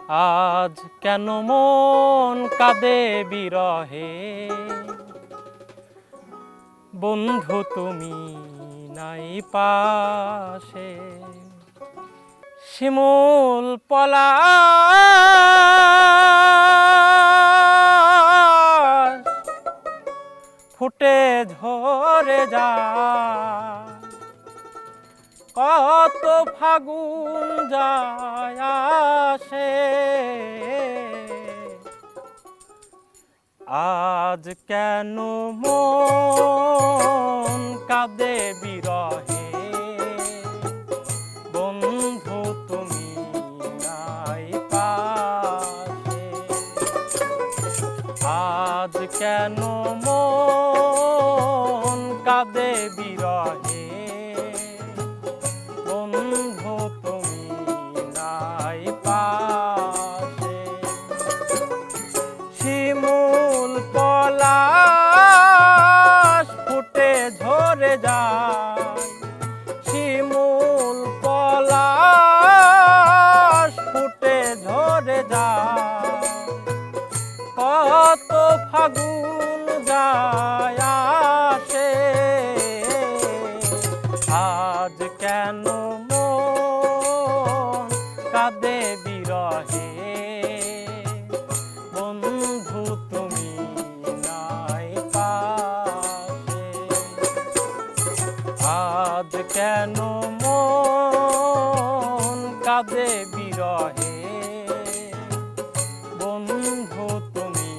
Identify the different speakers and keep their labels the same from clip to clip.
Speaker 1: আজ কেন মন কাঁদে বিরহে, বন্ধু তুমি নাই পাশে। শিমুল পলাশ ফুটে ঝরে যায়, কত ফাগুন যায় আসে। আজ কেন মন কাঁদে বিরহে, বন্ধু তুমি নাই পাশে। আজ কেন মন কাঁদে বিরহে, বন্ধু তুমি নাই পাশে। শিমুল পলাশ ফুটে ঝরে যায়, শিমুল পলাশ ফুটে ঝরে যায়, কত ফাগুন যায় আসে। আজ কেন মন কাঁদে বিরহে, বন্ধু তুমি নাই পাশে। আজ কেন মন কাঁদে বিরহে, বন্ধু তুমি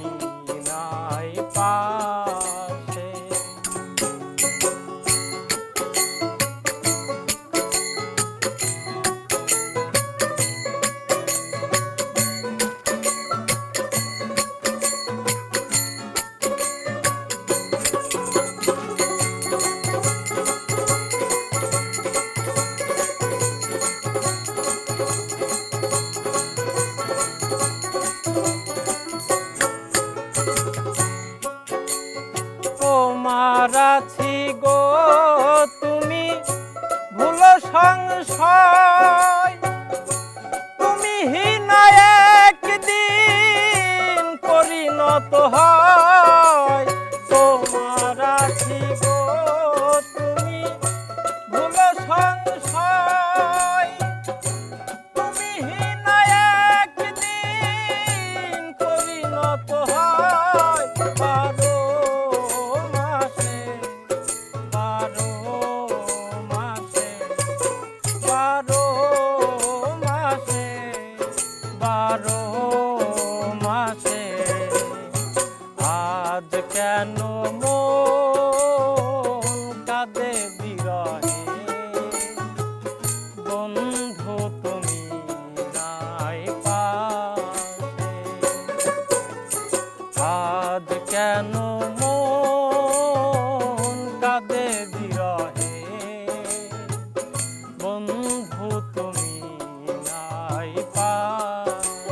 Speaker 1: নাই পাশে। তোমার আছি গো তুমি ভুলো সংশয়, তুমি হীনা একদিন পরিণত হয়। তোমার আছি গো তুমি ভুলো সংশয়, তুমি হীনা একদিন পরিণত হয়। বারো মাসে, বারো মাসে, বারো মাসে, বারো মাসে। আজ কেন মন কাঁদে বিরহে, বন্ধু তুমি নাই পাশে। আজ কেন মন কাঁদে বিরহে, বন্ধু তুমি নাই পাশে।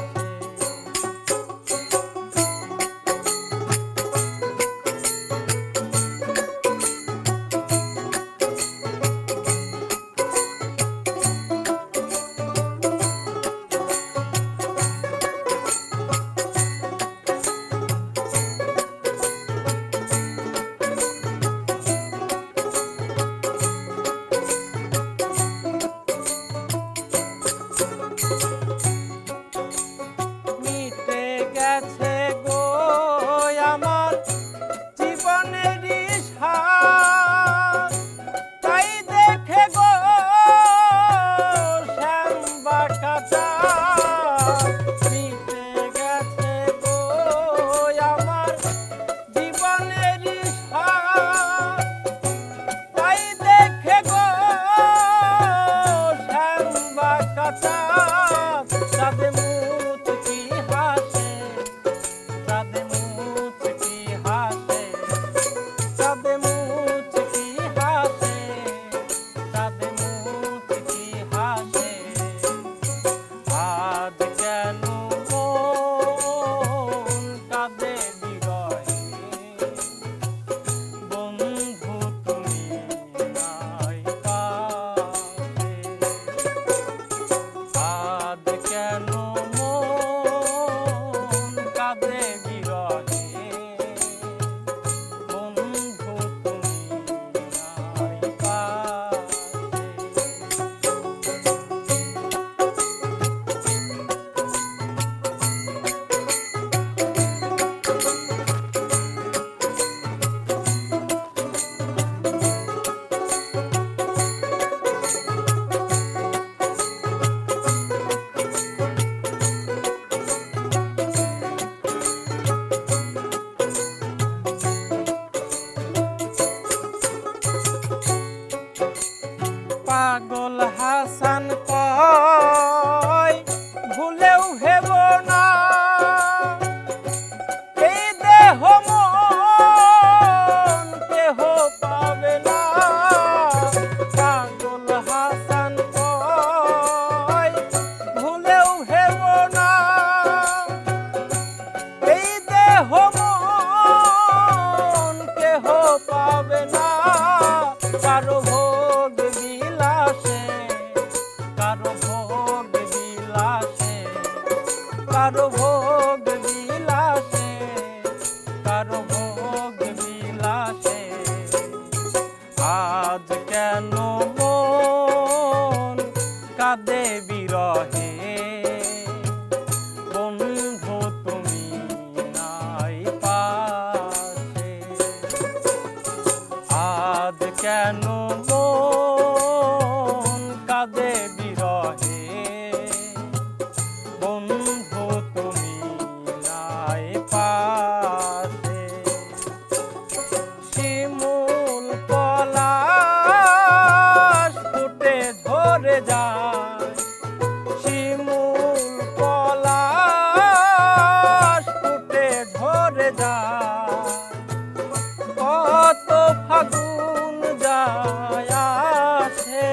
Speaker 1: ভেব না এই দেহ মন কেহ পাবে না। পাগল হাসান কয় ভুলেও ভেব না এই দেহ মন কেহ পাবে না। কারো ভোগ বিলাসে, কারো ভোগ বিলাসে, কারো ভোগ বিলাসে, কারো ভোগ বিলাসে আজ কেন মন কাঁদে বিরহে। বন্ধু তুমি নাই পাশে, আজ কেন মন কাঁদে বিরহে। বন্ধু তুমি নাই পাশে। শিমুল পলাশ ফুটে ঝরে যায়, শিমুল পলাশ ফুটে ঝরে যায়। কত ফাগুন যায় আসে,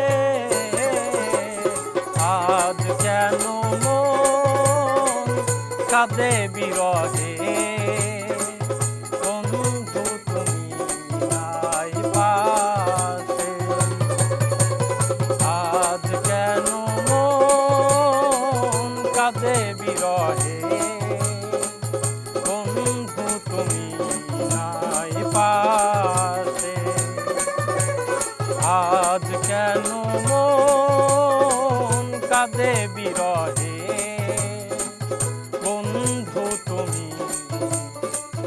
Speaker 1: আজ কেন মন কাঁদে বিরহে। বন্ধু তুমি নাই পাশে, আজ কেন মন কাঁদে বিরহে। বন্ধু তুমি নাই পাশে, আজ কেন মন কাঁদে বিরহে। বন্ধু তুমি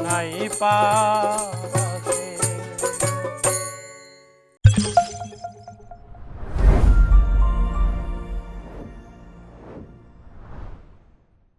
Speaker 1: নাই পাশে।